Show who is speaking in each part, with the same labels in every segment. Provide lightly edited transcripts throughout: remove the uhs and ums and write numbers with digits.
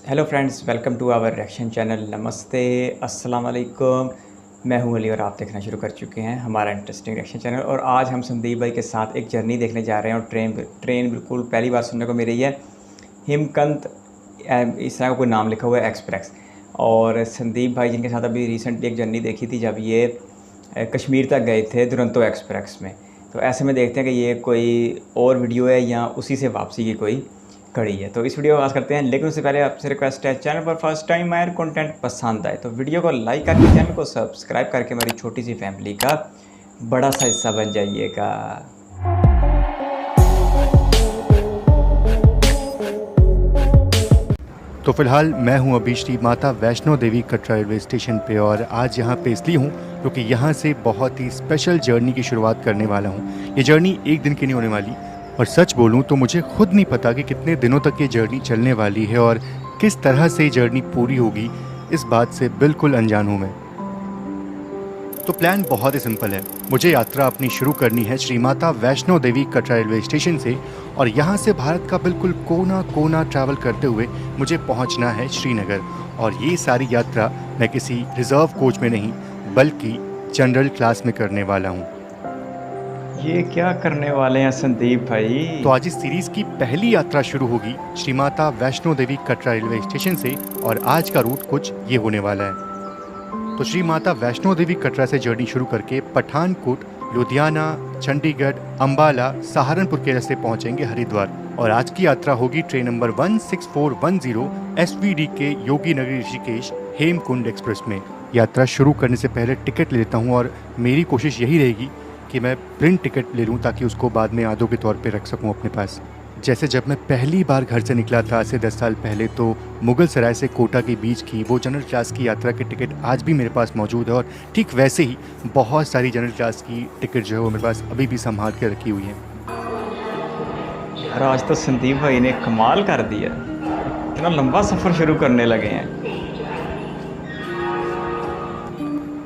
Speaker 1: Hello friends, welcome to our reaction channel. नमस्ते, अस्सलाम वालेकुम। मैं हूं अली और आप देखना शुरू कर चुके हैं हमारा इंटरेस्टिंग रिएक्शन चैनल। और आज हम संदीप भाई के साथ एक जर्नी देखने जा रहे हैं और ट्रेन बिल्कुल पहली बार सुनने को मिल रही है। हिमकंत, इस तरह का कोई नाम लिखा हुआ है, एक्सप्रेस। और संदीप भाई जिनके साथ अभी रिसेंटली एक जर्नी देखी थी जब ये कश्मीर तक गए थे दुरंतो एक्सप्रेस में। तो ऐसे में देखते हैं कि ये कोई और वीडियो है या उसी से वापसी की कोई कड़ी है। तो इस वीडियो को आगाज़ करते हैं, लेकिन उससे पहले आपसे रिक्वेस्ट है, चैनल पर फर्स्ट टाइम आए कंटेंट पसंद आए तो वीडियो को लाइक करके चैनल को सब्सक्राइब करके मेरी छोटी सी फैमिली का बड़ा सा हिस्सा बन जाइएगा।
Speaker 2: तो फिलहाल मैं हूं अभी श्री माता वैष्णो देवी कटरा रेलवे स्टेशन पे और आज यहां पे इसलिए हूं क्योंकि यहां से बहुत ही स्पेशल जर्नी की शुरुआत करने वाला हूं। ये जर्नी एक दिन की नहीं होने वाली और सच बोलूं तो मुझे खुद नहीं पता कि कितने दिनों तक ये जर्नी चलने वाली है और किस तरह से ये जर्नी पूरी होगी, इस बात से बिल्कुल अनजान हूँ मैं। तो प्लान बहुत ही सिंपल है। मुझे यात्रा अपनी शुरू करनी है श्री माता वैष्णो देवी कटरा रेलवे स्टेशन से और यहाँ से भारत का बिल्कुल कोना कोना ट्रैवल करते हुए मुझे पहुँचना है श्रीनगर। और ये सारी यात्रा मैं किसी रिजर्व कोच में नहीं बल्कि जनरल क्लास में करने वाला हूँ।
Speaker 1: ये क्या करने वाले हैं संदीप भाई?
Speaker 2: तो आज इस सीरीज की पहली यात्रा शुरू होगी श्री माता वैष्णो देवी कटरा रेलवे स्टेशन से और आज का रूट कुछ ये होने वाला है। तो श्री माता वैष्णो देवी कटरा से जर्नी शुरू करके पठानकोट, लुधियाना, चंडीगढ़, अंबाला, सहारनपुर के रास्ते पहुंचेंगे हरिद्वार। और आज की यात्रा होगी ट्रेन नंबर 16410 SVD के योगी नगरी ऋषिकेश हेमकुंड एक्सप्रेस में। यात्रा शुरू करने से पहले टिकट ले लेता हूँ और मेरी कोशिश यही रहेगी कि मैं प्रिंट टिकट ले लूँ ताकि उसको बाद में यादों के तौर पे रख सकूँ अपने पास। जैसे जब मैं पहली बार घर से निकला था से 10 साल पहले, तो मुगल सराय से कोटा के बीच की वो जनरल क्लास की यात्रा की टिकट आज भी मेरे पास मौजूद है और ठीक वैसे ही बहुत सारी जनरल क्लास की टिकट जो है वो मेरे पास अभी भी संभाल के रखी हुई है।
Speaker 1: यार आज तो संदीप भाई ने कमाल कर दिया, इतना लंबा सफ़र शुरू करने लगे हैं।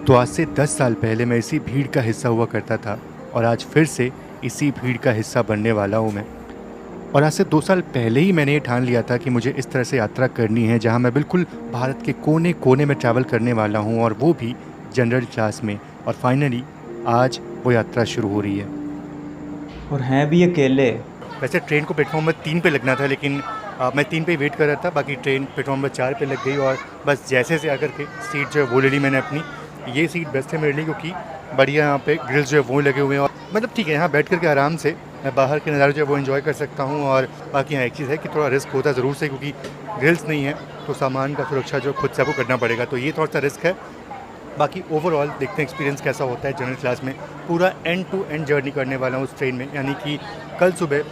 Speaker 2: तो आज से 10 साल पहले मैं इसी भीड़ का हिस्सा हुआ करता था और आज फिर से इसी भीड़ का हिस्सा बनने वाला हूँ मैं। और आज से 2 साल पहले ही मैंने ये ठान लिया था कि मुझे इस तरह से यात्रा करनी है जहाँ मैं बिल्कुल भारत के कोने कोने में ट्रैवल करने वाला हूँ और वो भी जनरल क्लास में। और फाइनली आज वो यात्रा शुरू हो रही है।
Speaker 1: और हैं भी अकेले।
Speaker 2: वैसे ट्रेन को प्लेटफॉर्म नंबर 3 पे लगना था, लेकिन मैं 3 पे वेट कर रहा था, बाकी ट्रेन प्लेटफॉर्म नंबर 4 पे लग गई और बस जैसे से आकर के सीट जो है वो ले ली मैंने अपनी। ये सीट बेस्ट है मेरे लिए क्योंकि बढ़िया यहाँ पे ग्रिल्स जो है वो लगे हुए हैं और मतलब ठीक है, यहाँ बैठ करके आराम से मैं बाहर के नज़ारे जो है वो एंजॉय कर सकता हूँ। और बाकी यहाँ एक चीज़ है कि थोड़ा रिस्क होता है ज़रूर से, क्योंकि ग्रिल्स नहीं है तो सामान का सुरक्षा जो खुद से आपको करना पड़ेगा, तो ये थोड़ा सा रिस्क है। बाकी ओवरऑल देखते हैं एक्सपीरियंस कैसा होता है जनरल क्लास में। पूरा एंड टू एंड जर्नी करने वाला हूँ उस ट्रेन में, यानी कि कल सुबह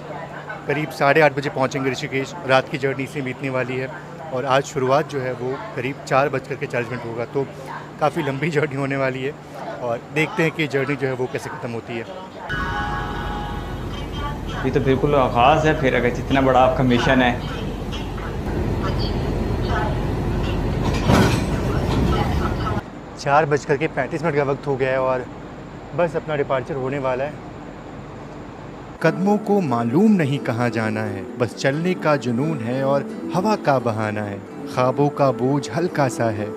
Speaker 2: करीब 8:30 बजे पहुँचेंगे ऋषिकेश। रात की जर्नी से बीतने वाली है और आज शुरुआत जो है वो करीब 4:40 होगा, तो काफ़ी लंबी जर्नी होने वाली है और देखते हैं कि जर्नी जो है वो कैसे ख़त्म होती है।
Speaker 1: ये तो बिल्कुल आगाज़ है फिर, अगर जितना बड़ा आपका मिशन है।
Speaker 2: 4:35 का वक्त हो गया है और बस अपना डिपार्चर होने वाला है। कदमों को मालूम नहीं कहाँ जाना है, बस चलने का जुनून है और हवा का बहाना है। ख्वाबों का बोझ हल्का सा है,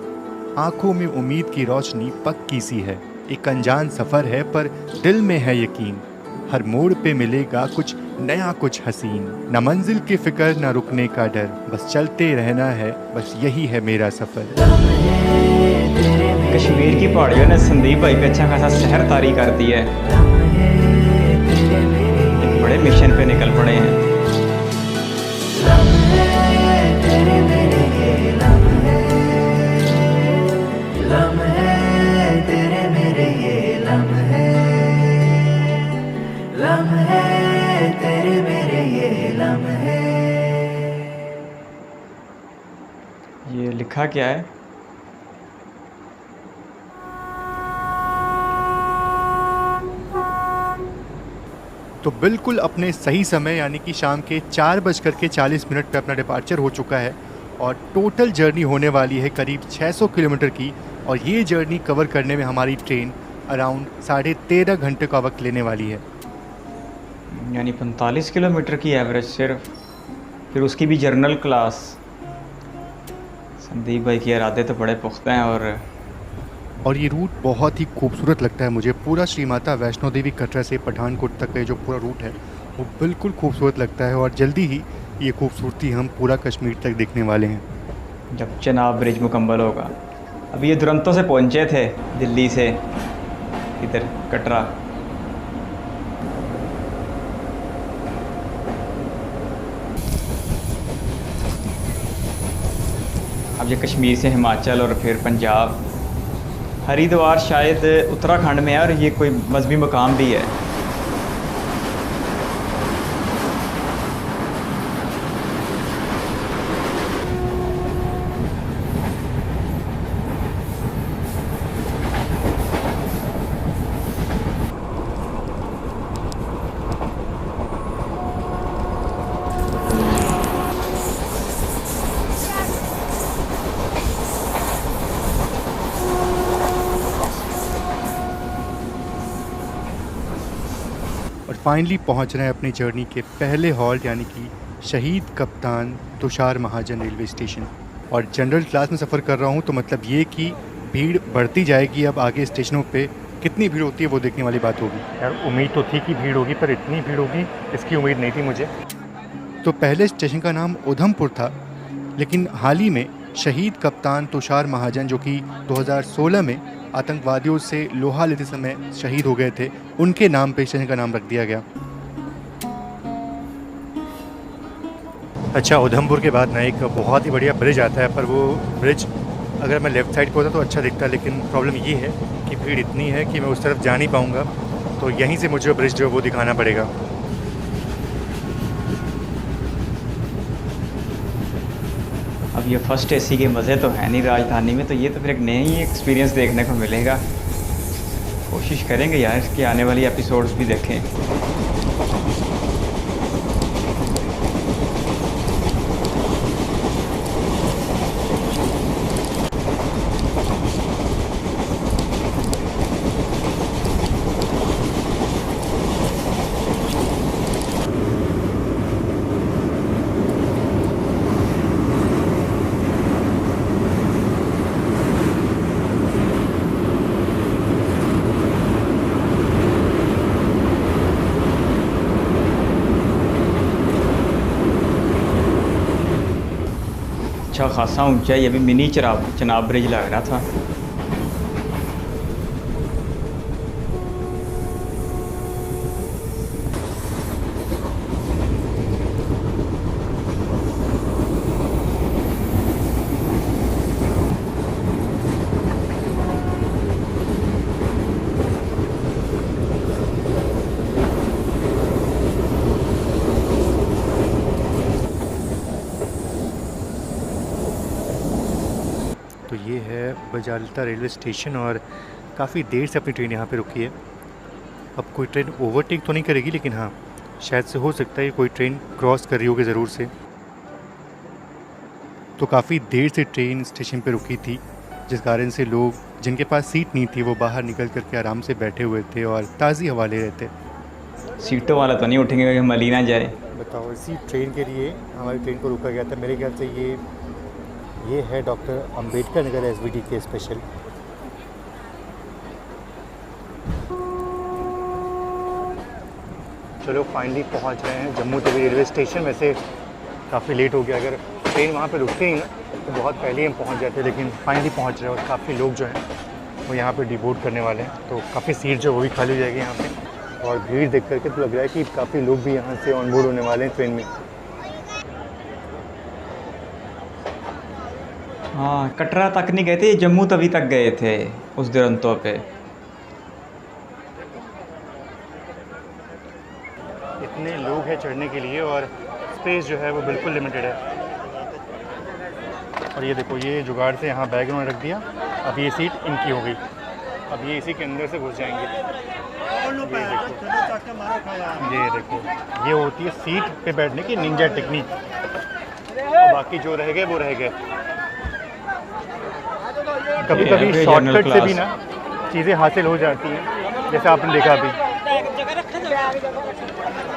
Speaker 2: आंखों में उम्मीद की रोशनी पक्की सी है। एक अनजान सफ़र है पर दिल में है यकीन, हर मोड़ पे मिलेगा कुछ नया कुछ हसीन। न मंजिल की फिक्र न रुकने का डर, बस चलते रहना है, बस यही है मेरा सफ़र।
Speaker 1: कश्मीर की पहाड़ियों ने संदीप भाई पे अच्छा खासा शहर तारी कर दिया है, एक बड़े मिशन पे निकल पड़े हैं। ये लिखा क्या है?
Speaker 2: तो बिल्कुल अपने सही समय यानी कि शाम के 4:40 पे अपना डिपार्चर हो चुका है और टोटल जर्नी होने वाली है करीब 600 किलोमीटर की। और ये जर्नी कवर करने में हमारी ट्रेन अराउंड 13.5 घंटे का वक्त लेने वाली है,
Speaker 1: यानी 45 किलोमीटर की एवरेज सिर्फ, फिर उसकी भी जर्नल क्लास। संदीप भाई के इरादे तो बड़े पुख्ता हैं
Speaker 2: और ये रूट बहुत ही खूबसूरत लगता है मुझे। पूरा श्री माता वैष्णो देवी कटरा से पठानकोट तक का जो पूरा रूट है वो बिल्कुल खूबसूरत लगता है, और जल्दी ही ये खूबसूरती हम पूरा कश्मीर तक देखने वाले हैं।
Speaker 1: जब चनाब ब्रिज मुकम्मल होगा। अभी ये दुरंतो से पहुंचे थे दिल्ली से इधर कटरा। अब ये कश्मीर से हिमाचल और फिर पंजाब, हरिद्वार शायद उत्तराखंड में है और ये कोई मजहबी मकाम भी है।
Speaker 2: और फाइनली पहुंच रहे हैं अपनी जर्नी के पहले हॉल्ट, यानी कि शहीद कप्तान तुषार महाजन रेलवे स्टेशन। और जनरल क्लास में सफ़र कर रहा हूं, तो मतलब ये कि भीड़ बढ़ती जाएगी। अब आगे स्टेशनों पे कितनी भीड़ होती है वो देखने वाली बात होगी।
Speaker 3: यार उम्मीद तो थी कि भीड़ होगी, पर इतनी भीड़ होगी इसकी उम्मीद नहीं थी मुझे।
Speaker 2: तो पहले स्टेशन का नाम उधमपुर था, लेकिन हाल ही में शहीद कप्तान तुषार महाजन, जो कि 2016 में आतंकवादियों से लोहा लेते समय शहीद हो गए थे, उनके नाम पे स्टेशन का नाम रख दिया गया।
Speaker 3: अच्छा, उधमपुर के बाद ना एक बहुत ही बढ़िया ब्रिज आता है, पर वो ब्रिज अगर मैं लेफ़्ट साइड पर होता तो अच्छा दिखता, लेकिन प्रॉब्लम ये है कि भीड़ इतनी है कि मैं उस तरफ जा नहीं पाऊँगा, तो यहीं से मुझे ब्रिज जो है वो दिखाना पड़ेगा।
Speaker 1: अब ये फर्स्ट एसी के मज़े तो है नहीं राजधानी में, तो ये तो फिर एक नया ही एक्सपीरियंस देखने को मिलेगा। कोशिश करेंगे यार इसके आने वाली एपिसोड्स भी देखें। अच्छा खासा ऊंचा है, ये भी मिनी चनाब ब्रिज लग रहा था।
Speaker 3: तो ये है बजालता रेलवे स्टेशन, और काफ़ी देर से अपनी ट्रेन यहाँ पे रुकी है। अब कोई ट्रेन ओवरटेक तो नहीं करेगी, लेकिन हाँ शायद से हो सकता है कोई ट्रेन क्रॉस कर रही होगी ज़रूर से। तो काफ़ी देर से ट्रेन स्टेशन पे रुकी थी, जिस कारण से लोग जिनके पास सीट नहीं थी वो बाहर निकल करके आराम से बैठे हुए थे और ताज़ी हवा ले रहे थे।
Speaker 1: सीटों वाला तो नहीं उठेंगे क्योंकि मली ना जाए।
Speaker 3: बताओ, इसी ट्रेन के लिए हमारी ट्रेन को रुका गया था। मेरे ख्याल से ये है डॉक्टर अंबेडकर नगर एसवीटी के स्पेशल। चलो फाइनली पहुंच रहे हैं जम्मू तवी रेलवे स्टेशन। वैसे काफ़ी लेट हो गया, अगर ट्रेन वहाँ पे रुकती ही ना तो बहुत पहले हम पहुंच जाते, लेकिन फाइनली पहुंच रहे हैं। और काफ़ी लोग जो हैं वो यहाँ पे डिबोर्ड करने वाले हैं, तो काफ़ी सीट जो वो भी खाली हो जाएगी यहाँ पे। और भीड़ देख करके तो लग रहा है कि काफ़ी लोग भी यहाँ से ऑन बोर्ड होने वाले हैं ट्रेन में।
Speaker 1: हाँ, कटरा तक नहीं गए थे, जम्मू तवी तक गए थे उस दुरंतो पे।
Speaker 3: इतने लोग हैं चढ़ने के लिए और स्पेस जो है वो बिल्कुल लिमिटेड है। और ये देखो, ये जुगाड़ से यहाँ बैग उन्होंने रख दिया। अब ये सीट इनकी हो गई, अब ये इसी के अंदर से घुस जाएंगे। ये देखो, ये होती है सीट पे बैठने की निंजा टेक्निक। और बाकी जो रह गए वो रह गए। कभी कभी शॉर्टकट से भी ना चीज़ें हासिल हो जाती हैं, जैसे आपने देखा अभी।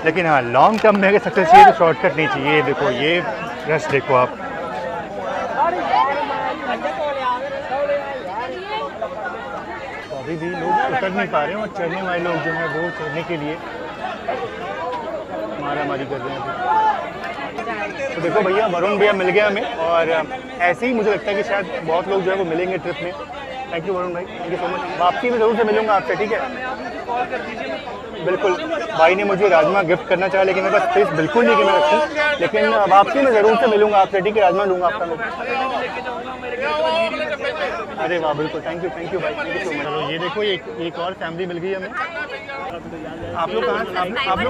Speaker 3: लेकिन हाँ, लॉन्ग टर्म में अगर सक्सेस चाहिए तो शॉर्टकट नहीं चाहिए। देखो ये रश देखो आप। अभी भी लोग उतर नहीं पा रहे हैं और चढ़ने वाले लोग जो हैं वो चढ़ने के लिए मारामारी कर रहे हैं। तो देखो भैया, वरुण भैया मिल गया हमें, और ऐसे ही मुझे लगता है कि शायद बहुत लोग जो है वो मिलेंगे ट्रिप में। थैंक यू वरुण भाई, थैंक यू सो मच। वापसी में ज़रूर से मिलूंगा आपसे, ठीक है? बिल्कुल। भाई ने मुझे राजमा गिफ्ट करना चाहा, लेकिन मेरे पास स्पेस बिल्कुल नहीं कि मैं रखूँ, लेकिन वापसी में ज़रूर से मिलूंगा आपसे, ठीक है? राजमा लूँगा आपका मैं। अरे वाह, बिल्कुल, थैंक यू भाई, थैंक यू सो मच। चलो ये देखो, एक और फैमिली मिल गई हमें। आप लोग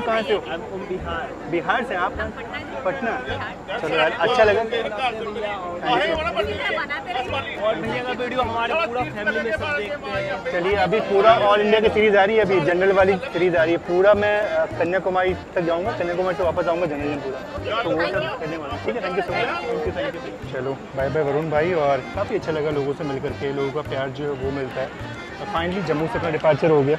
Speaker 3: कहाँ से हो? बिहार से। आप पटना? चलो यार, अच्छा लगा। चलिए, अभी पूरा ऑल इंडिया की सीरीज़ आ रही है, अभी जनरल वाली सीरीज़ आ रही है। पूरा मैं कन्याकुमारी तक जाऊँगा, कन्याकुमारी से वापस आऊँगा जनरल में पूरा, तो वो सब करने वाला। ठीक है, thank you so much, thank you. चलो बाय बाय वरुण भाई, और काफ़ी अच्छा लगा लोगों से मिल करके, लोगों का प्यार जो है वो मिलता है। और फाइनली जम्मू से अपना डिपार्चर हो गया।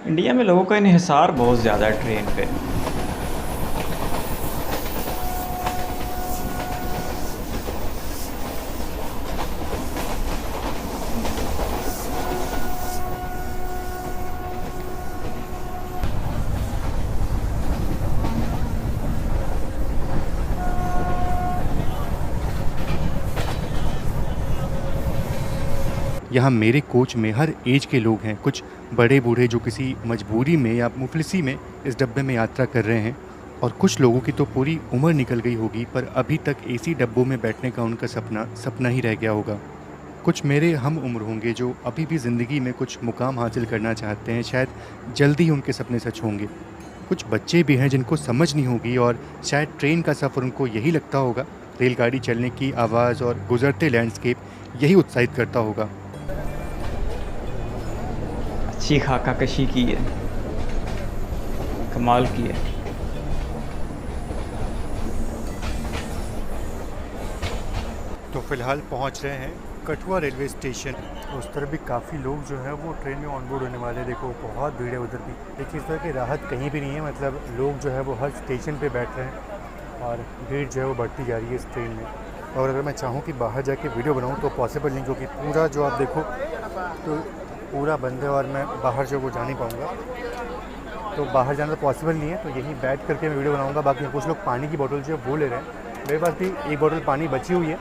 Speaker 1: इंडिया में लोगों का इन्हिसार बहुत ज़्यादा है ट्रेन पे।
Speaker 2: यहाँ मेरे कोच में हर एज के लोग हैं, कुछ बड़े बूढ़े जो किसी मजबूरी में या मुफलिसी में इस डब्बे में यात्रा कर रहे हैं, और कुछ लोगों की तो पूरी उम्र निकल गई होगी पर अभी तक एसी डब्बों में बैठने का उनका सपना ही रह गया होगा। कुछ मेरे हम उम्र होंगे जो अभी भी ज़िंदगी में कुछ मुकाम हासिल करना चाहते हैं, शायद जल्दी ही उनके सपने सच होंगे। कुछ बच्चे भी हैं जिनको समझ नहीं होगी और शायद ट्रेन का सफ़र उनको यही लगता होगा, रेलगाड़ी चलने की आवाज़ और गुजरते लैंडस्केप यही उत्साहित करता होगा।
Speaker 1: अच्छी खाका कशी की है, कमाल की है।
Speaker 2: तो फ़िलहाल पहुंच रहे हैं कठुआ रेलवे स्टेशन।
Speaker 3: उस तरफ भी काफ़ी लोग जो है वो ट्रेन में ऑनबोर्ड होने वाले हैं। देखो बहुत भीड़ है उधर भी, लेकिन इस तरह की राहत कहीं भी नहीं है। मतलब लोग जो है वो हर स्टेशन पे बैठ रहे हैं और भीड़ जो है वो बढ़ती जा रही है इस ट्रेन में। और अगर मैं चाहूँ कि बाहर जाके वीडियो बनाऊँ तो पॉसिबल नहीं, क्योंकि पूरा जो आप देखो तो पूरा बंद है और मैं बाहर जो वो जा नहीं पाऊँगा। तो बाहर जाना तो पॉसिबल नहीं है, तो यहीं बैठ करके मैं वीडियो बनाऊँगा। बाकी कुछ लोग पानी की बोतल जो है वो ले रहे हैं, मेरे पास भी एक बोतल पानी बची हुई है।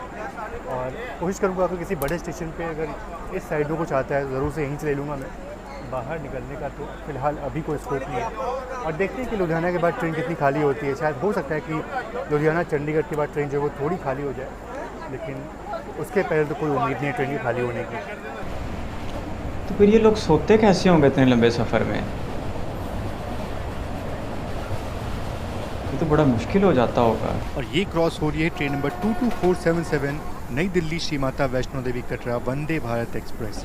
Speaker 3: और कोशिश करूँगा अगर किसी बड़े स्टेशन पे अगर इस साइड में कुछ आता है ज़रूर से यहीं से ले लूँगा मैं। बाहर निकलने का तो फ़िलहाल अभी कोई स्कोप नहीं है। और देखते हैं कि लुधियाना के बाद ट्रेन कितनी खाली होती है। शायद हो सकता है कि लुधियाना चंडीगढ़ के बाद ट्रेन जो है वो थोड़ी खाली हो जाए, लेकिन उसके पहले तो कोई उम्मीद नहीं है ट्रेन की खाली होने की।
Speaker 1: तो फिर ये लोग सोते कैसे होंगे इतने लंबे सफ़र में? ये तो बड़ा मुश्किल हो जाता होगा।
Speaker 2: और ये क्रॉस हो रही है ट्रेन नंबर 22477 नई दिल्ली श्री माता वैष्णो देवी कटरा वंदे भारत एक्सप्रेस।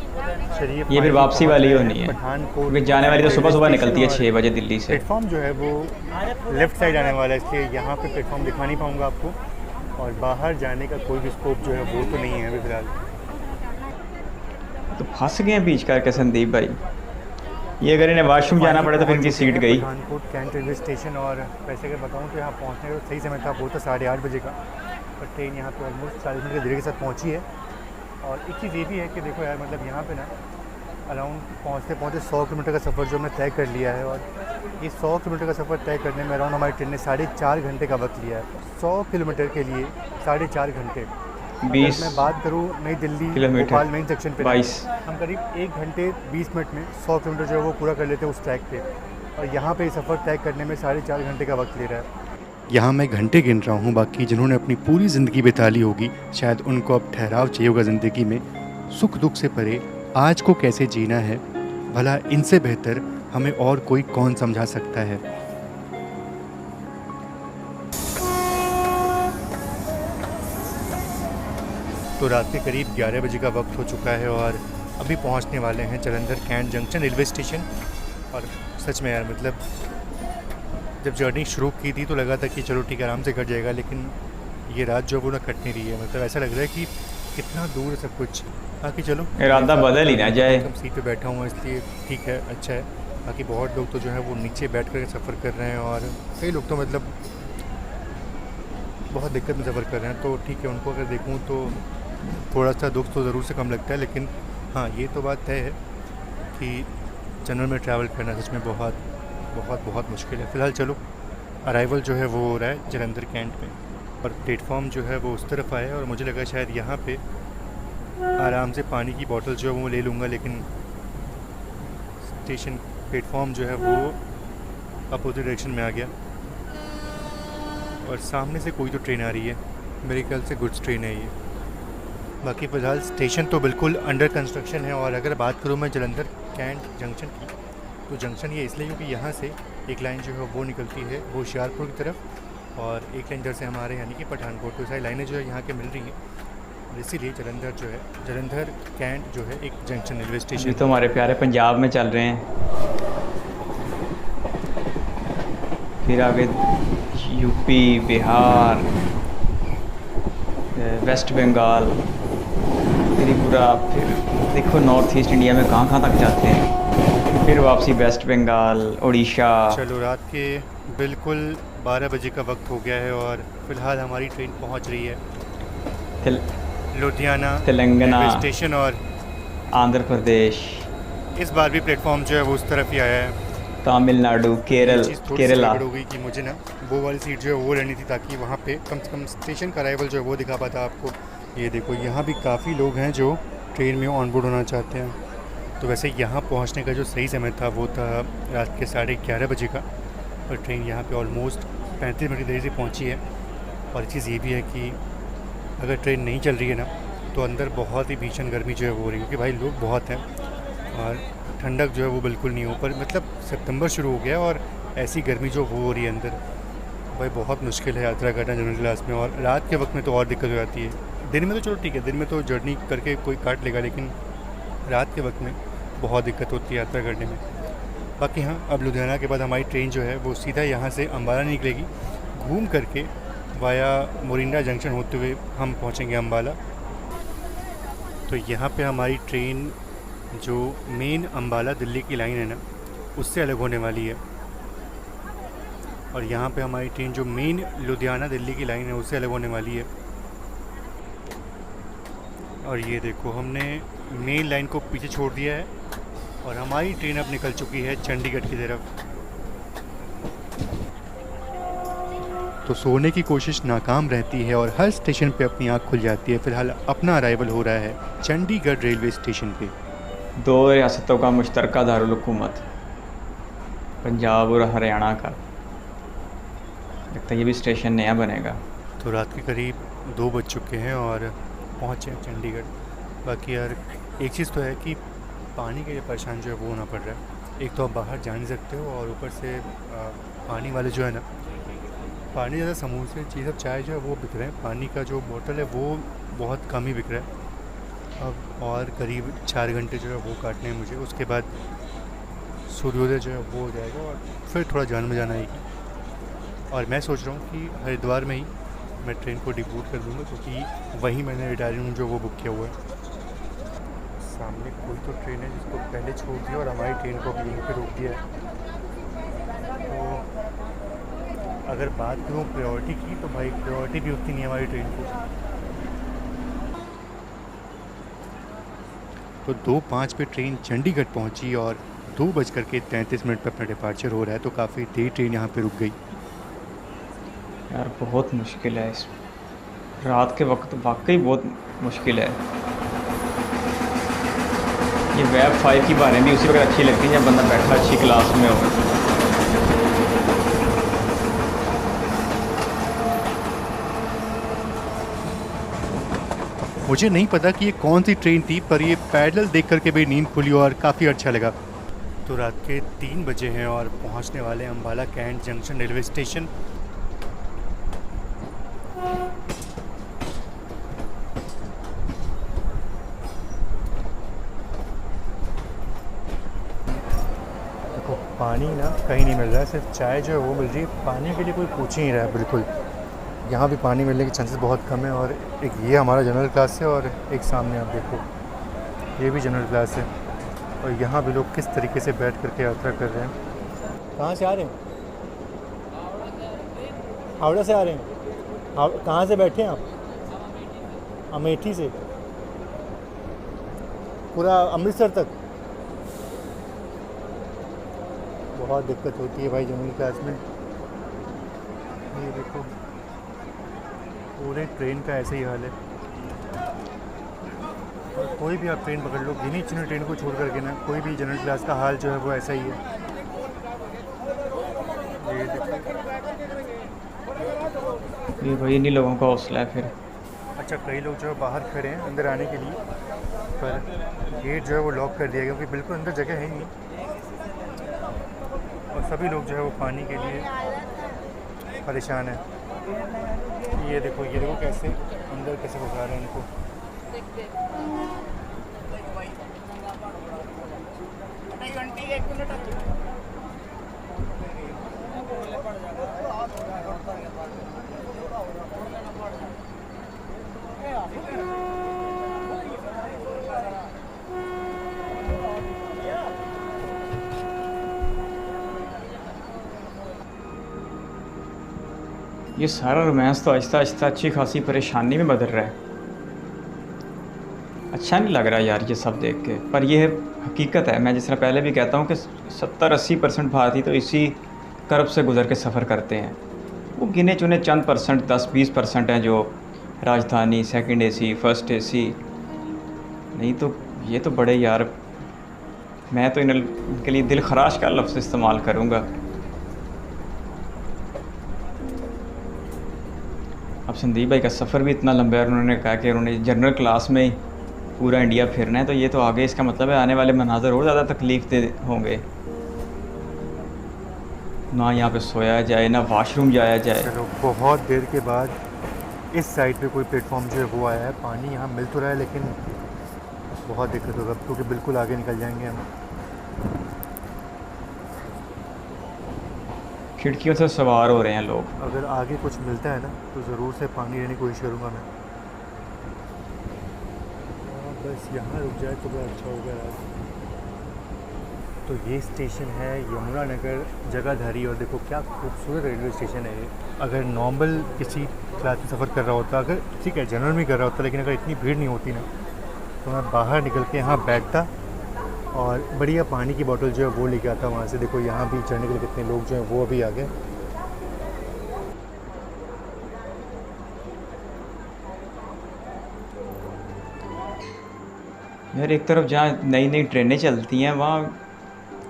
Speaker 1: ये फिर वापसी वाली होनी है, क्योंकि जाने वाली तो सुबह सुबह निकलती है 6 बजे दिल्ली से।
Speaker 3: प्लेटफॉर्म जो है वो लेफ़्ट साइड आने वाला है, इसलिए यहाँ पे प्लेटफॉर्म दिखा नहीं पाऊँगा आपको। और बाहर जाने का कोई भी स्कोप जो है वो तो नहीं है अभी फ़िलहाल।
Speaker 1: तो फंस गए हैं बीच करके संदीप भाई। ये अगर इन्हें वॉशरूम जाना पड़े तो फिर इनकी सीट गई।
Speaker 3: पठानकोट कैंट रेलवे स्टेशन, और वैसे अगर बताऊँ तो यहाँ पहुँचने का सही समय था वो तो 8:30 बजे का, पर ट्रेन यहाँ पे ऑलमोस्ट 40 मिनट के देरी के साथ पहुँची है। और एक चीज़ ये भी है कि देखो यार, मतलब यहाँ पे ना अराउंड पहुँचते 100 किलोमीटर का सफ़र जो हमने तय कर लिया है। और ये 100 किलोमीटर का सफ़र तय करने में अराउंड हमारी ट्रेन ने 4.5 घंटे का वक्त लिया है। 100 किलोमीटर के लिए 4.5 घंटे।
Speaker 1: 20
Speaker 3: मैं बात करूँ नई दिल्ली भोपाल मेन सेक्शन पे,
Speaker 1: 22
Speaker 3: हम करीब 1 घंटे 20 मिनट में 100 किलोमीटर जो है वो पूरा कर लेते हैं उस ट्रैक पे। और यहाँ पे सफ़र तय करने में 4.5 घंटे का वक्त ले रहा है।
Speaker 2: यहाँ मैं घंटे गिन रहा हूँ, बाकी जिन्होंने अपनी पूरी ज़िंदगी बिता ली होगी शायद उनको अब ठहराव चाहिए होगा ज़िंदगी में। सुख दुख से परे आज को कैसे जीना है, भला इनसे बेहतर हमें और कोई कौन समझा सकता है। तो रात के करीब 11 बजे का वक्त हो चुका है और अभी पहुंचने वाले हैं Jalandhar cantt junction railway station. और सच में यार, मतलब जब जर्नी शुरू की थी तो लगा था कि चलो ठीक है आराम से कट जाएगा, लेकिन ये रात जो वो ना कट नहीं रही है। मतलब ऐसा लग रहा है कि कितना दूर है सब कुछ। बाकी चलो
Speaker 1: इरादा बदल ही ना जाए।
Speaker 3: सीट पे बैठा हूँ इसलिए ठीक है, अच्छा है। बाकी बहुत लोग तो जो है वो नीचे बैठ कर सफ़र कर रहे हैं, और कई लोग तो मतलब
Speaker 2: बहुत दिक्कत में सफ़र कर रहे हैं, तो ठीक है, उनको अगर देखूँ तो थोड़ा सा दुख तो ज़रूर से कम लगता है, लेकिन हाँ ये तो बात तय है कि जनरल में ट्रैवल करना सच में बहुत बहुत बहुत मुश्किल है। फ़िलहाल चलो, अराइवल जो है वो हो रहा है जलंधर कैंट में, और प्लेटफॉर्म जो है वो उस तरफ आया है, और मुझे लगा शायद यहाँ पे आराम से पानी की बोतल जो है वो ले लूँगा, लेकिन स्टेशन प्लेटफॉर्म जो है वो अपोजिट डायरेक्शन में आ गया, और सामने से कोई तो ट्रेन आ रही है, मेरे ख्याल से गुड्स ट्रेन है ये। बाकी फ़िलहाल स्टेशन तो बिल्कुल अंडर कंस्ट्रक्शन है। और अगर बात करूँ मैं जलंधर कैंट जंक्शन की, तो जंक्शन ये इसलिए क्योंकि यहाँ से एक लाइन जो है वो निकलती है होशियारपुर की तरफ, और एक लाइन इधर से हमारे यानी कि पठानकोट, तो सारी लाइनें जो है यहाँ के मिल रही हैं, और इसीलिए जलंधर जो है, जलंधर कैंट जो है एक जंक्शन रेलवे स्टेशन।
Speaker 1: ये तो हमारे प्यारे पंजाब में चल रहे हैं, फिर आगे यूपी, बिहार, वेस्ट बंगाल, त्रिपुरा, फिर देखो नॉर्थ ईस्ट इंडिया में कहाँ कहाँ तक जाते हैं, फिर वापसी वेस्ट बंगाल, उड़ीसा।
Speaker 2: चलो, रात के बिल्कुल 12 बजे का वक्त हो गया है, और फ़िलहाल हमारी ट्रेन पहुंच रही है लुधियाना,
Speaker 1: तेलंगाना,
Speaker 2: रेलवे स्टेशन, और
Speaker 1: आंध्र प्रदेश,
Speaker 2: इस बार भी प्लेटफॉर्म जो है वो उस तरफ ही आया है।
Speaker 1: तमिलनाडु, केरल,
Speaker 2: चीज़ थोड़ी सी
Speaker 1: केरला।
Speaker 2: गड़बड़ हो गई कि मुझे ना वो वाली सीट जो है वो लेनी थी, ताकि वहाँ पे कम से कम स्टेशन का अराइवल जो है वो दिखा पाता आपको। ये देखो, यहाँ भी काफ़ी लोग हैं जो ट्रेन में ऑन बोर्ड होना चाहते हैं। तो वैसे यहाँ पहुँचने का जो सही समय था वो था रात के 11:30 बजे का, और ट्रेन यहाँ पे ऑलमोस्ट 35 मिनट की देरी से पहुँची है। और चीज़ ये भी है कि अगर ट्रेन नहीं चल रही है ना, तो अंदर बहुत ही भीषण गर्मी जो है वो हो रही है, क्योंकि भाई लोग बहुत हैं और ठंडक जो है वो बिल्कुल नहीं हो। पर मतलब सितंबर शुरू हो गया और ऐसी गर्मी जो वो हो रही है अंदर, भाई बहुत मुश्किल है यात्रा करना जनरल क्लास में। और रात के वक्त में तो और दिक्कत हो जाती है। दिन में तो चलो ठीक है, दिन में तो जर्नी करके कोई काट लेगा, लेकिन रात के वक्त में बहुत दिक्कत होती है यात्रा करने में। बाकी हाँ, अब लुधियाना के बाद हमारी ट्रेन जो है वो सीधा यहाँ से अम्बाला निकलेगी, घूम करके वाया मोरिंडा जंक्शन होते हुए हम पहुँचेंगे अम्बाला। तो यहाँ पे हमारी ट्रेन जो मेन अम्बाला दिल्ली की लाइन है ना, उससे अलग होने वाली है, और यहाँ पे हमारी ट्रेन जो मेन लुधियाना दिल्ली की लाइन है उससे अलग होने वाली है। और ये देखो, हमने मेन लाइन को पीछे छोड़ दिया है और हमारी ट्रेन अब निकल चुकी है चंडीगढ़ की तरफ। तो सोने की कोशिश नाकाम रहती है और हर स्टेशन पे अपनी आँख खुल जाती है। फिलहाल अपना अराइवल हो रहा है चंडीगढ़ रेलवे स्टेशन पे।
Speaker 1: दो रियासतों का मुश्तरका दारुल हुकूमत, पंजाब और हरियाणा का। लगता है ये भी स्टेशन नया बनेगा।
Speaker 2: तो रात के करीब 2 बज चुके हैं और पहुँचे हैं चंडीगढ़। बाकी यार एक चीज़ तो है कि पानी के लिए परेशान जो है वो होना पड़ रहा है। एक तो आप बाहर जा नहीं सकते हो, और ऊपर से पानी वाले जो है ना, पानी ज़्यादा समोसे चीज़ सब चाय जो है वो बिक रहे हैं, पानी का जो बोतल है वो बहुत कम ही बिक रहा है। अब और करीब 4 घंटे जो है वो काटने हैं मुझे, उसके बाद सूर्योदय जो है वो हो जाएगा और फिर थोड़ा जान में जाना आएगी। और मैं सोच रहा हूँ कि हरिद्वार में ही मैं ट्रेन को डिबूट कर दूँगा, क्योंकि वहीं मैंने रिटायरिंग रूम जो वो बुक किया हुआ है। सामने कोई तो ट्रेन है जिसको पहले छोड़ दिया और हमारी ट्रेन को यहीं पे रोक दिया है। तो अगर बात करूँ प्रायोरिटी की, तो भाई प्रायोरिटी भी उतनी नहीं है हमारी ट्रेन को। तो 2:05 पे ट्रेन चंडीगढ़ पहुंची और 2:33 पर अपना डिपार्चर हो रहा है। तो काफ़ी देर ट्रेन यहाँ पे रुक गई।
Speaker 1: यार बहुत मुश्किल है इस रात के वक्त, वाकई बहुत मुश्किल है। ये वेब 5 की बारें भी उसी वक्त अच्छी लगती है जब बंदा बैठा अच्छी क्लास में हो।
Speaker 2: मुझे नहीं पता कि ये कौन सी ट्रेन थी, पर ये पैडल देख करके भी नींद खुली और काफ़ी अच्छा लगा। तो रात के 3 बजे हैं और पहुंचने वाले Ambala cantt junction railway station. देखो, पानी ना कहीं नहीं मिल रहा है, सिर्फ चाय जो है वो मिल रही है। पानी के लिए कोई पूछ ही नहीं रहा है बिल्कुल। यहाँ भी पानी मिलने के चांसेस बहुत कम है। और एक ये हमारा जनरल क्लास है, और एक सामने आप देखो ये भी जनरल क्लास है। और यहाँ भी लोग किस तरीके से बैठ करके यात्रा कर रहे हैं। कहाँ से आ रहे हैं? हावड़ा से आ रहे हैं।
Speaker 3: आप कहाँ से बैठे हैं आप? अमेठी से पूरा अमृतसर तक? बहुत दिक्कत होती है भाई जनरल क्लास में। ये देखो पूरे ट्रेन का ऐसे ही हाल है। और कोई भी आप ट्रेन पकड़ लो, गिनी चुनी ट्रेन को छोड़ करके ना, कोई भी जनरल क्लास का हाल जो है वो ऐसा ही है। ये देखो,
Speaker 1: ये भाई इन्हीं लोगों का हौसला है फिर।
Speaker 3: अच्छा कई लोग जो है बाहर खड़े हैं अंदर आने के लिए, पर गेट जो है वो लॉक कर दिया गया क्योंकि बिल्कुल अंदर जगह है ही नहीं। और सभी लोग जो है वो पानी के लिए परेशान हैं। ये देखो कैसे अंदर कैसे घुसा रहे हैं इनको।
Speaker 1: ये सारा रोमांस तो आहिस्ता आहिस्ता अच्छी खासी परेशानी में बदल रहा है। अच्छा नहीं लग रहा यार ये सब देख के, पर ये हकीकत है। मैं जिस तरह पहले भी कहता हूँ कि 70-80% भारतीय तो इसी कर्ब से गुजर के सफ़र करते हैं। वो गिने चुने चंद परसेंट 10-20% हैं जो राजधानी, सेकंड एसी, फर्स्ट एसी। नहीं तो ये तो बड़े यार, मैं तो इनके लिए दिल खराश का लफ्ज़ इस्तेमाल करूँगा। अब संदीप भाई का सफ़र भी इतना लंबा है और उन्होंने कहा कि उन्होंने जनरल क्लास में ही पूरा इंडिया फिरना है, तो ये तो आगे इसका मतलब है आने वाले मनाज़र और ज़्यादा तकलीफ़ दे होंगे। ना यहाँ पे सोया जाए, ना वाशरूम जाया जाए।
Speaker 3: चलो बहुत देर के बाद इस साइड पे कोई प्लेटफॉर्म जो है वो आया है। पानी यहाँ मिल तो रहा है लेकिन बहुत दिक्कत होगा क्योंकि बिल्कुल आगे निकल जाएंगे हम।
Speaker 1: खिड़कियों से सवार हो रहे हैं लोग।
Speaker 3: अगर आगे कुछ मिलता है ना तो ज़रूर से पानी लेने की कोशिश करूँगा मैं। बस यहाँ रुक जाए तो बड़ा अच्छा होगा यार। तो ये स्टेशन है यमुना नगर जगाधरी और देखो क्या खूबसूरत रेलवे स्टेशन है ये। अगर नॉर्मल किसी क्लास में सफ़र कर रहा होता, अगर ठीक है जनरल में कर रहा होता, लेकिन अगर इतनी भीड़ नहीं होती ना तो मैं बाहर निकल के यहाँ बैठता और बढ़िया पानी की बोतल जो है वो लेके आता वहाँ से। देखो यहाँ भी चढ़ने के लिए कितने लोग जो हैं वो अभी आ गए।
Speaker 1: यार एक तरफ जहाँ नई नई ट्रेनें चलती हैं वहाँ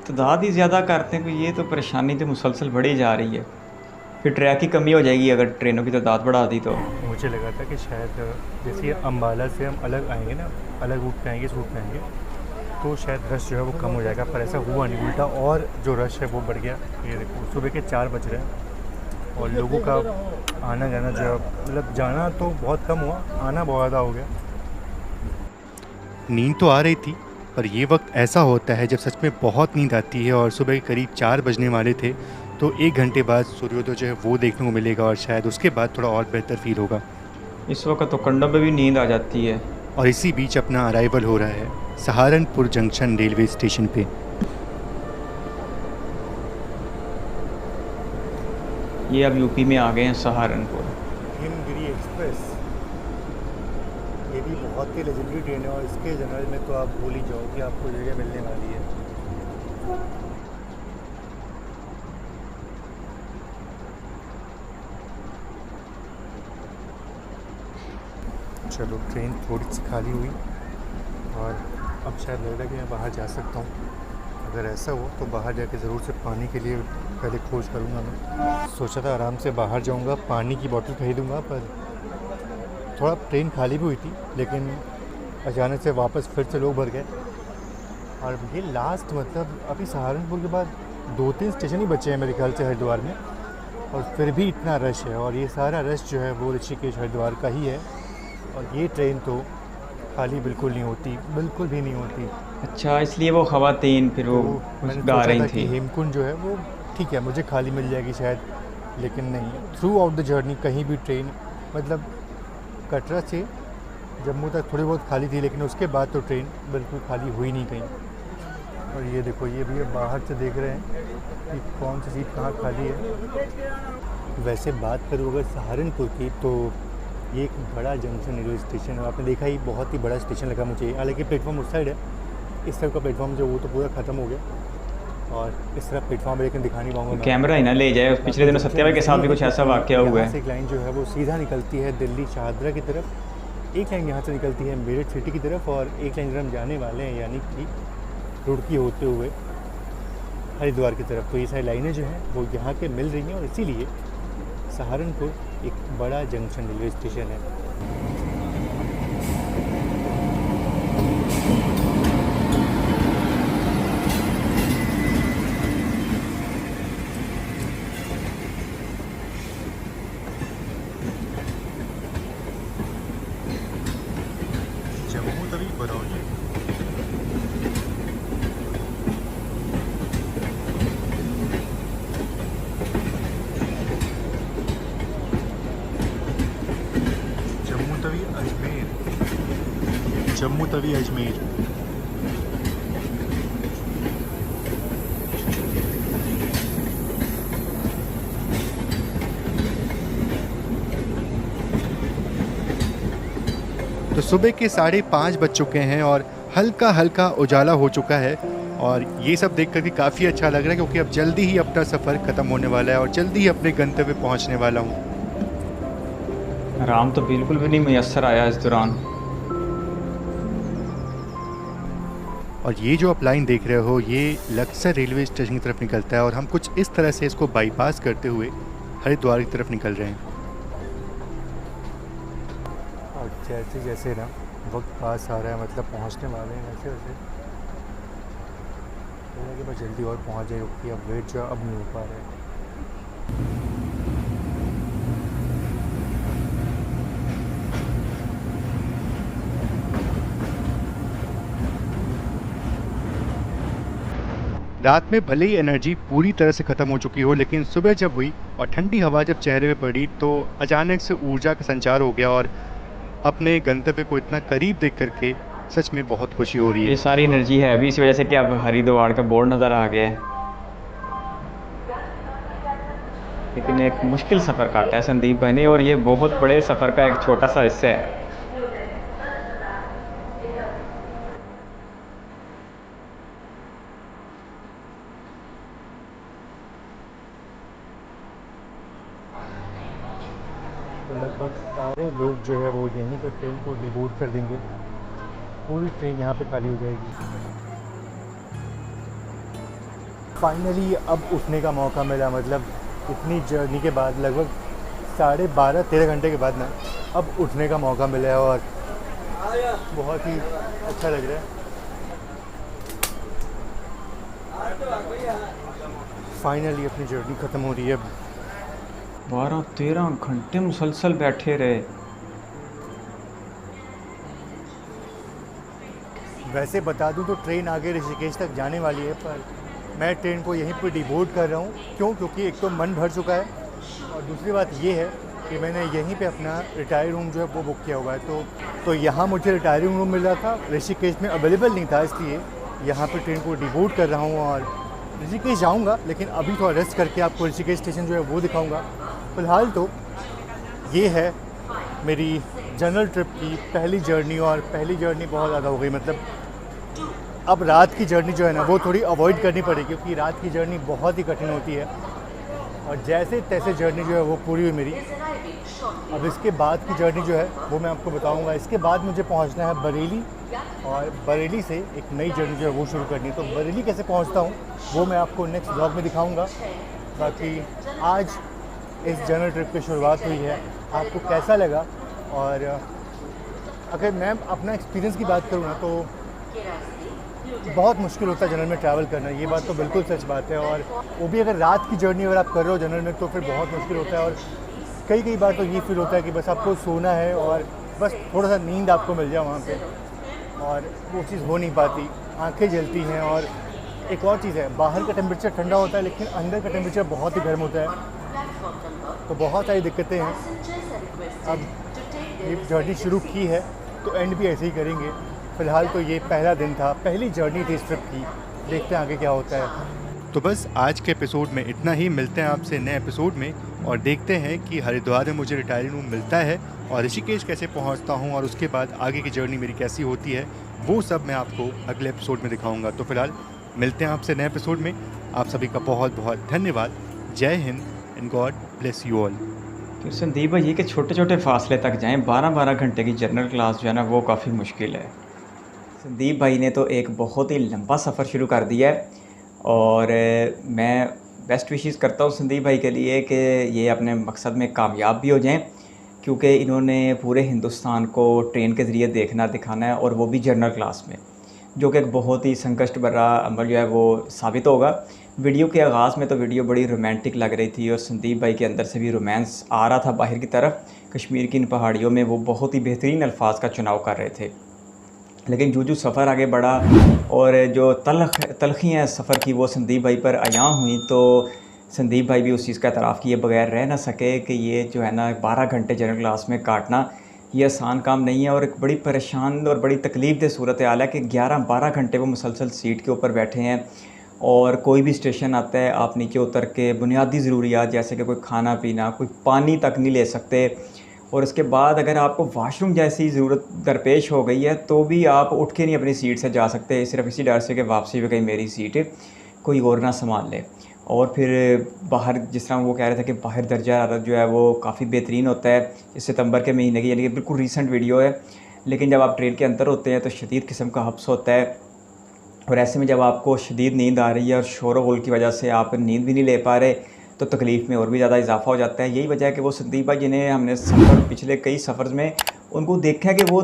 Speaker 1: तादाद ही ज़्यादा करते हैं, तो ये तो परेशानी तो मुसलसल बढ़ी जा रही है। फिर ट्रैक की कमी हो जाएगी अगर ट्रेनों की तादाद बढ़ा दी तो।
Speaker 3: मुझे लगा था कि शायद जैसे अम्बाला से हम अलग आएंगे ना, अलग रूट पे आएंगे, इस रूट पे आएंगे तो शायद रश जो है वो कम हो जाएगा, पर ऐसा हुआ नहीं, उल्टा और जो रश है वो बढ़ गया। ये देखो सुबह के 4 बज रहे हैं और लोगों का आना जाना जो है, मतलब जाना तो बहुत कम हुआ, आना बहुत ज़्यादा हो गया।
Speaker 2: नींद तो आ रही थी, पर ये वक्त ऐसा होता है जब सच में बहुत नींद आती है। और सुबह के करीब 4 बजने वाले थे, तो 1 घंटे बाद सूर्योदय जो है वो देखने को मिलेगा और शायद उसके बाद थोड़ा और बेहतर फील होगा।
Speaker 1: इस वक्त तो कंडों में भी नींद आ जाती है।
Speaker 2: और इसी बीच अपना अराइवल हो रहा है सहारनपुर जंक्शन रेलवे स्टेशन पे।
Speaker 1: ये अब यूपी में आ गए हैं सहारनपुर।
Speaker 3: हिमगिरी एक्सप्रेस ये भी बहुत ही लेजेंडरी ट्रेन है और इसके जनरल में तो आप भूल ही जाओ कि आपको जगह मिलने वाली है। चलो ट्रेन थोड़ी सी खाली हुई और अब शायद लग रहा है कि मैं बाहर जा सकता हूँ। अगर ऐसा हो तो बाहर जाके ज़रूर से पानी के लिए पहले खोज करूँगा। मैं सोचा था आराम से बाहर जाऊँगा, पानी की बोतल खरीदूँगा, पर थोड़ा ट्रेन खाली भी हुई थी लेकिन अचानक से वापस फिर से लोग भर गए। और ये लास्ट मतलब अभी सहारनपुर के बाद 2-3 स्टेशन ही बचे हैं मेरे ख्याल से हरिद्वार में, और फिर भी इतना रश है। और ये सारा रश जो है वो ऋषिकेश हरिद्वार का ही है और ये ट्रेन तो खाली बिल्कुल नहीं होती, बिल्कुल भी नहीं होती।
Speaker 1: अच्छा, इसलिए वो ख़वातीन फिर वो
Speaker 3: मैंने
Speaker 1: गा
Speaker 3: सोचा
Speaker 1: रही
Speaker 3: था
Speaker 1: थी।
Speaker 3: कि हेमकुंड जो है वो ठीक है मुझे खाली मिल जाएगी शायद, लेकिन नहीं, थ्रू आउट द जर्नी कहीं भी ट्रेन, मतलब कटरा से जम्मू तक थोड़ी बहुत खाली थी लेकिन उसके बाद तो ट्रेन बिल्कुल खाली हुई नहीं कहीं। और ये देखो ये भी बाहर से देख रहे हैं कि कौन सी सीट कहाँ खाली है। वैसे बात करूँ अगर सहारनपुर की, तो ये एक बड़ा जंक्शन रेलवे स्टेशन है। आपने देखा ही बहुत ही बड़ा स्टेशन लगा मुझे। हालांकि प्लेटफॉर्म उस साइड है, इस तरफ का प्लेटफॉर्म जो वो तो पूरा ख़त्म हो गया और इस तरफ प्लेटफॉर्म लेकिन दिखा नहीं पाऊँगा मैं।
Speaker 1: कैमरा ही ना ले जाए। पिछले दिनों सत्याभाई के साथ भी कुछ ऐसा वाक़या हुआ
Speaker 3: यहाँ से
Speaker 1: है।
Speaker 3: एक लाइन जो है वो सीधा निकलती है दिल्ली शाहदरा की तरफ, एक लाइन यहाँ से निकलती है मेरठ सिटी की तरफ, और एक लाइन हम जाने वाले हैं यानी कि रुड़की होते हुए हरिद्वार की तरफ। तो ये सारी लाइनें जो हैं वो यहाँ के मिल रही हैं और इसीलिए सहारनपुर एक बड़ा जंक्शन रेलवे स्टेशन है। जम्मू तवी बरौनी। जम्मू तवी अजमेर। जम्मू तवी अजमेर।
Speaker 2: तो सुबह के 5:30 बज चुके हैं और हल्का हल्का उजाला हो चुका है और ये सब देख करके काफ़ी अच्छा लग रहा है, क्योंकि अब जल्दी ही अपना सफ़र ख़त्म होने वाला है और जल्दी ही अपने गंतव्य पहुंचने वाला हूँ।
Speaker 1: आराम तो बिल्कुल भी नहीं मैसर आया इस दौरान।
Speaker 2: और ये जो आप लाइन देख रहे हो ये लक्सर रेलवे स्टेशन की तरफ निकलता है और हम कुछ इस तरह से इसको बाईपास करते हुए हरिद्वार की तरफ निकल रहे हैं।
Speaker 3: और जैसे जैसे ना वक्त पास आ रहा है, मतलब पहुंचने वाले हैं, वैसे वैसे लगा कि बस जल्दी और पहुंच जाए, क्योंकि अब वेट जो अब नहीं हो पा रहा है।
Speaker 2: रात में भले ही एनर्जी पूरी तरह से ख़त्म हो चुकी हो, लेकिन सुबह जब हुई और ठंडी हवा जब चेहरे पे पड़ी तो अचानक से ऊर्जा का संचार हो गया और अपने गंतव्य को इतना करीब देख करके सच में बहुत खुशी हो रही
Speaker 1: ये
Speaker 2: है।
Speaker 1: सारी एनर्जी है अभी इसी वजह से कि अब हरिद्वार का बोर्ड नज़र आ गया है। लेकिन एक मुश्किल सफ़र काटा है संदीप भाई ने, और ये बहुत बड़े सफ़र का एक छोटा सा हिस्सा है।
Speaker 3: तो लगभग सारे लोग जो है वो यहीं पर ट्रेन को डिबोर्ड कर देंगे, पूरी ट्रेन यहाँ पे खाली हो जाएगी। फाइनली अब उठने का मौका मिला, मतलब इतनी जर्नी के बाद लगभग 12.5-13 घंटे के बाद ना अब उठने का मौका मिला है और बहुत ही अच्छा लग रहा है। फाइनली अपनी जर्नी ख़त्म हो रही है।
Speaker 1: 12-13 घंटे मुसलसल बैठे रहे।
Speaker 3: वैसे बता दूं तो ट्रेन आगे ऋषिकेश तक जाने वाली है, पर मैं ट्रेन को यहीं पर डिबोर्ड कर रहा हूँ। क्यों? क्योंकि एक तो मन भर चुका है और दूसरी बात ये है कि मैंने यहीं पे अपना रिटायर रूम जो है वो बुक किया हुआ है। तो यहाँ मुझे रिटायरिंग रूम मिल रहा था, ऋषिकेश में अवेलेबल नहीं था, इसलिए यहाँ पे ट्रेन को डिबोर्ड कर रहा हूँ और ऋषिकेश जाऊँगा। लेकिन अभी थोड़ा रेस्ट करके आपको ऋषिकेश स्टेशन जो है वो दिखाऊँगा। फ़िलहाल तो ये है मेरी जनरल ट्रिप की पहली जर्नी, और पहली जर्नी बहुत ज़्यादा हो गई। मतलब अब रात की जर्नी जो है ना वो थोड़ी अवॉइड करनी पड़ेगी, क्योंकि रात की जर्नी बहुत ही कठिन होती है और जैसे तैसे जर्नी जो है वो पूरी हुई मेरी। अब इसके बाद की जर्नी जो है वो मैं आपको बताऊंगा। इसके बाद मुझे पहुंचना है बरेली और बरेली से एक नई जर्नी जो है वो शुरू करनी है। तो बरेली कैसे पहुंचता हूं वो मैं आपको नेक्स्ट ब्लॉग में दिखाऊंगा। बाकी आज इस जनरल ट्रिप की शुरुआत हुई है, आपको कैसा लगा? और अगर मैं अपना एक्सपीरियंस की बात करूँ ना तो बहुत मुश्किल होता है जनरल में ट्रैवल करना, ये बात तो बिल्कुल सच बात है। और वो भी अगर रात की जर्नी अगर आप कर रहे हो जनरल में तो फिर बहुत मुश्किल होता है। और कई बार तो ये फील होता है कि बस आपको सोना है और बस थोड़ा सा नींद आपको मिल जाए वहाँ पे, और वो चीज़ हो नहीं पाती, आंखें जलती हैं। और एक और चीज़ है, बाहर का टेम्परेचर ठंडा होता है लेकिन अंदर का टेम्परेचर बहुत ही गर्म होता है, तो बहुत सारी दिक्कतें हैं। अब ये जर्नी शुरू की है तो एंड भी ऐसे ही करेंगे। फ़िलहाल तो ये पहला दिन था, पहली जर्नी थी इस ट्रिप की, देखते हैं आगे क्या होता है।
Speaker 2: तो बस आज के एपिसोड में इतना ही। मिलते हैं आपसे नए एपिसोड में और देखते हैं कि हरिद्वार में मुझे रिटायरिंग रूम मिलता है और ऋषिकेश कैसे पहुंचता हूं और उसके बाद आगे की जर्नी मेरी कैसी होती है, वो सब मैं आपको अगले एपिसोड में दिखाऊंगा। तो फिलहाल मिलते हैं आपसे नए एपिसोड में। आप सभी का बहुत बहुत धन्यवाद। जय Hind and God bless you all.
Speaker 1: तो संदीप भाई ये कि छोटे छोटे फासले तक जाएं, 12-12 घंटे की जनरल क्लास जो है ना वो काफ़ी मुश्किल है। संदीप भाई ने तो एक बहुत ही लंबा सफ़र शुरू कर दिया है और मैं बेस्ट विशेस करता हूँ संदीप भाई के लिए कि ये अपने मकसद में कामयाब भी हो जाएं, क्योंकि इन्होंने पूरे हिंदुस्तान को ट्रेन के ज़रिए देखना दिखाना है और वो भी जनरल क्लास में, जो कि एक बहुत ही संकष्ट भरा अमल जो है वो साबित होगा। वीडियो के आगाज़ में तो वीडियो बड़ी रोमांटिक लग रही थी और संदीप भाई के अंदर से भी रोमांस आ रहा था बाहर की तरफ। कश्मीर की इन पहाड़ियों में वो बहुत ही बेहतरीन अल्फाज का चुनाव कर रहे थे, लेकिन जो सफ़र आगे बढ़ा और जो तलखी हैं सफ़र की वो संदीप भाई पर आया हुई, तो संदीप भाई भी उस चीज़ का एतराफ़ किए बगैर रह ना सके कि ये जो है ना 12 घंटे जनरल क्लास में काटना ये आसान काम नहीं है और एक बड़ी परेशान और बड़ी तकलीफ़देह सूरत हाल है कि 11-12 घंटे वो मुसलसल सीट के ऊपर बैठे हैं और कोई भी स्टेशन आता है आप नीचे उतर के बुनियादी ज़रूरियात जैसे कि कोई खाना पीना, कोई पानी तक नहीं ले सकते। और उसके बाद अगर आपको वाशरूम जैसी ज़रूरत दरपेश हो गई है तो भी आप उठ के नहीं अपनी सीट से जा सकते, सिर्फ इसी डर से कि वापसी में कहीं मेरी सीट कोई और ना संभाल ले। और फिर बाहर जिस तरह वो कह रहे थे कि बाहर दर्जा हरारत जो है वो काफ़ी बेहतरीन होता है इस सितंबर के महीने की, यानी कि बिल्कुल रीसेंट वीडियो है। लेकिन जब आप ट्रेन के अंदर होते हैं तो शदीद किस्म का हब्स होता है और ऐसे में जब आपको शदीद नींद आ रही है और शोर गुल की वजह से आप नींद भी नहीं ले पा रहे तो तकलीफ़ में और भी ज़्यादा इजाफा हो जाता है। यही वजह है कि वो संदीप भाई जिन्हें हमने सफ़र पिछले कई सफ़र में उनको देखा है कि वो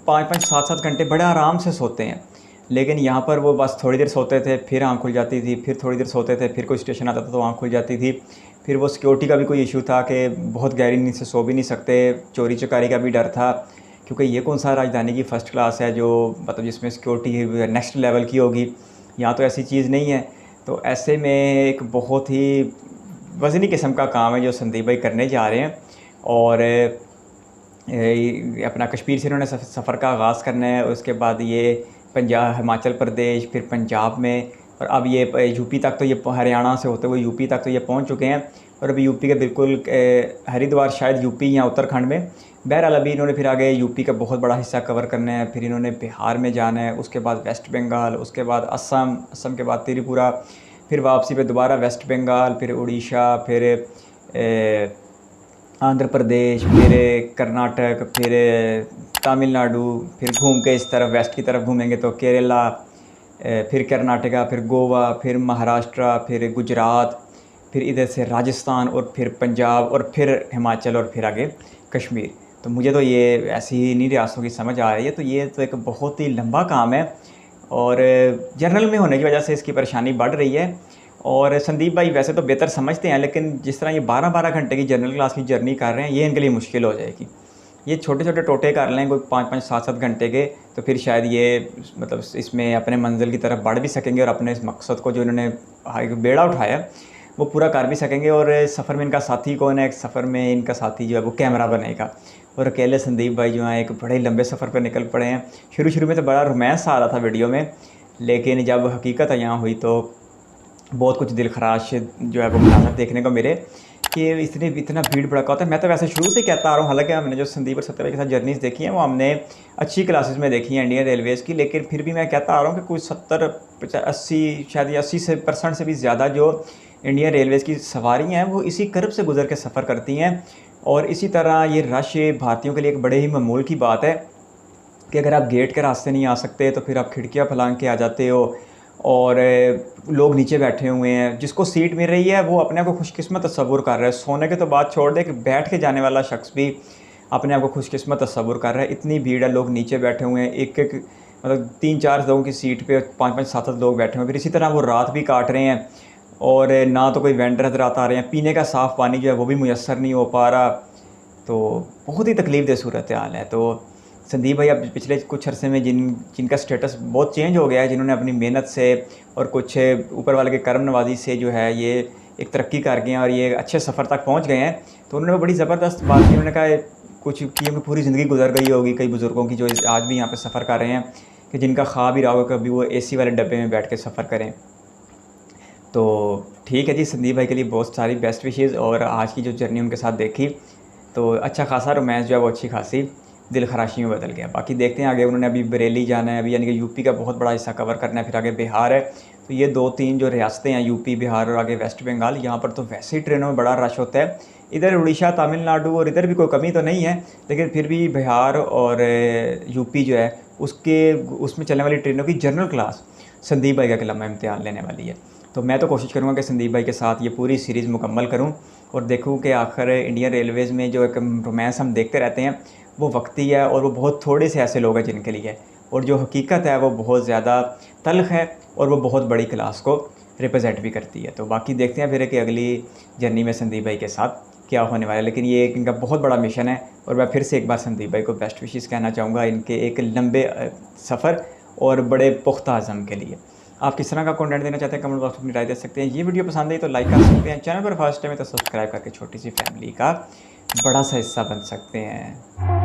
Speaker 1: 5-5, 7-7 घंटे बड़े आराम से सोते हैं, लेकिन यहाँ पर वो बस थोड़ी देर सोते थे फिर आँख खुल जाती थी, फिर थोड़ी देर सोते थे फिर कोई स्टेशन आता था तो आँख खुल जाती थी। फिर वो सिक्योरिटी का भी कोई इशू था कि बहुत गहरी नींद से सो भी नहीं सकते, चोरी चकारी का भी डर था, क्योंकि ये कौन सा राजधानी की फ़र्स्ट क्लास है जो मतलब जिसमें सिक्योरिटी नेक्स्ट लेवल की होगी, यहाँ तो ऐसी चीज़ नहीं है। तो ऐसे में एक बहुत ही वज़नी किस्म का काम है जो संदीप भाई करने जा रहे हैं और अपना कश्मीर से इन्होंने सफ़र का आगाज़ करना है। उसके बाद ये पंजाब, हिमाचल प्रदेश, फिर पंजाब में और अब ये यूपी तक, तो ये हरियाणा से होते हुए यूपी तक तो ये पहुंच चुके हैं और अभी यूपी के बिल्कुल हरिद्वार शायद यूपी या उत्तराखंड में, बहरहाल अभी इन्होंने फिर आगे यूपी का बहुत बड़ा हिस्सा कवर करना है। फिर इन्होंने बिहार में जाना है, उसके बाद वेस्ट बंगाल, उसके बाद असम के बाद त्रिपुरा, फिर वापसी पे दोबारा वेस्ट बंगाल, फिर उड़ीसा, फिर आंध्र प्रदेश, फिर कर्नाटक, फिर तमिलनाडु, फिर घूम के इस तरफ वेस्ट की तरफ घूमेंगे तो केरला, फिर कर्नाटका, फिर गोवा, फिर महाराष्ट्र, फिर गुजरात, फिर इधर से राजस्थान और फिर पंजाब और फिर हिमाचल और फिर आगे कश्मीर। तो मुझे तो ये ऐसी ही नहीं रियासतों की समझ आ रही है, तो ये तो एक बहुत ही लंबा काम है और जनरल में होने की वजह से इसकी परेशानी बढ़ रही है। और संदीप भाई वैसे तो बेहतर समझते हैं, लेकिन जिस तरह ये 12-12 घंटे की जनरल क्लास की जर्नी कर रहे हैं ये इनके लिए मुश्किल हो जाएगी। ये छोटे छोटे टोटे कर लें कोई 5-5, 7-7 घंटे के, तो फिर शायद ये मतलब इसमें अपने मंजिल की तरफ बढ़ भी सकेंगे और अपने इस मकसद को जो इन्होंने बेड़ा उठाया वो पूरा कर भी सकेंगे। और सफ़र में इनका साथी कौन है? एक सफ़र में इनका साथी जो है वो कैमरा बनेगा और अकेले संदीप भाई जो हैं एक बड़े लंबे सफ़र पर निकल पड़े हैं। शुरू में तो बड़ा रोमांस आ रहा था वीडियो में, लेकिन जब हकीकत यहाँ हुई तो बहुत कुछ दिल खराश जो है वो मुनाज़र देखने को मिले कि इतना भीड़ भड़का होता है। मैं तो वैसे शुरू से कहता आ रहा हूँ, हालांकि हमने जो संदीप और सत्य भाई के साथ जर्नीज़ देखी हैं वो हमने अच्छी क्लासेस में देखी हैं इंडियन रेलवेज़ की, लेकिन फिर भी मैं कहता आ रहा हूँ कि कुछ 70-80 शायद 80% से भी ज़्यादा जो इंडियन रेलवेज़ की सवारियाँ हैं वो इसी कर्ब से गुजर के सफ़र करती हैं। और इसी तरह ये रश भारतीयों के लिए एक बड़े ही मामूल की बात है कि अगर आप गेट के रास्ते नहीं आ सकते तो फिर आप खिड़कियाँ फलांग के आ जाते हो और लोग नीचे बैठे हुए हैं। जिसको सीट मिल रही है वो अपने आप को खुशकिस्मत तस्वुर कर रहा है, सोने के तो बात छोड़ दे कि बैठ के जाने वाला शख्स भी अपने आप को खुशकिस्मत तस्वुर कर रहा है। इतनी भीड़ है, लोग नीचे बैठे हुए हैं, एक मतलब 3-4 लोगों की सीट पे 5-5, 7-7 लोग बैठे हुए हैं। फिर इसी तरह वो रात भी काट रहे हैं और ना तो कोई वेंडर हजरात आ रहे हैं, पीने का साफ़ पानी जो है वो भी मुयस्सर नहीं हो पा रहा। तो बहुत ही तकलीफ़देह सूरत हाल है। तो संदीप भाई अब पिछले कुछ अरसे में जिनका स्टेटस बहुत चेंज हो गया है, जिन्होंने अपनी मेहनत से और कुछ ऊपर वाले के करम नवाजी से जो है ये एक तरक्की कर गए हैं और ये अच्छे सफ़र तक पहुंच गए हैं, तो उन्होंने बड़ी ज़बरदस्त बात की। उन्होंने कहा कुछ की उनकी पूरी ज़िंदगी गुजर गई होगी कई बुज़ुर्गों की जो आज भी यहाँ पर सफ़र कर रहे हैं कि जिनका ख्वाब ही रहा होगा कभी वो AC वाले डब्बे में बैठ के सफ़र करें। तो ठीक है जी, संदीप भाई के लिए बहुत सारी बेस्ट विशेज़। और आज की जो जर्नी उनके साथ देखी तो अच्छा खासा रोमांस जो है वो अच्छी खासी दिल खराशी में बदल गया। बाकी देखते हैं आगे, उन्होंने अभी बरेली जाना है, अभी यानी कि यूपी का बहुत बड़ा हिस्सा कवर करना है, फिर आगे बिहार है। तो ये 2-3 जो रियासतें हैं, यूपी, बिहार और आगे वेस्ट बंगाल, यहाँ पर तो वैसे ही ट्रेनों में बड़ा रश होता है। इधर उड़ीसा, तमिलनाडु और इधर भी कोई कमी तो नहीं है, लेकिन फिर भी बिहार और यूपी जो है उसमें चलने वाली ट्रेनों की जनरल क्लास संदीप भाई का लम्हा इम्तिहान लेने वाली है। तो मैं तो कोशिश करूँगा कि संदीप भाई के साथ ये पूरी सीरीज़ मुकम्मल करूँ और देखूँ कि आखिर इंडियन रेलवेज़ में जो एक रोमांस हम देखते रहते हैं वो वक्ती है, और वो बहुत थोड़े से ऐसे लोग हैं जिनके लिए है, और जो हकीकत है वो बहुत ज़्यादा तल्ख़ है और वो बहुत बड़ी क्लास को रिप्रेजेंट भी करती है। तो बाकी देखते हैं फिर कि अगली जर्नी में संदीप भाई के साथ क्या होने वाला है। लेकिन ये एक इनका बहुत बड़ा मिशन है, और मैं फिर से एक बार संदीप भाई को बेस्ट विशेस कहना चाहूँगा इनके एक लंबे सफ़र और बड़े पुख्ता अज़म के लिए। आप किस तरह का कंटेंट देना चाहते हैं कमेंट बॉक्स में अपनी राय दे सकते हैं। ये वीडियो पसंद आई तो लाइक कर सकते हैं, चैनल पर फर्स्ट टाइम है तो सब्सक्राइब करके छोटी सी फैमिली का बड़ा सा हिस्सा बन सकते हैं।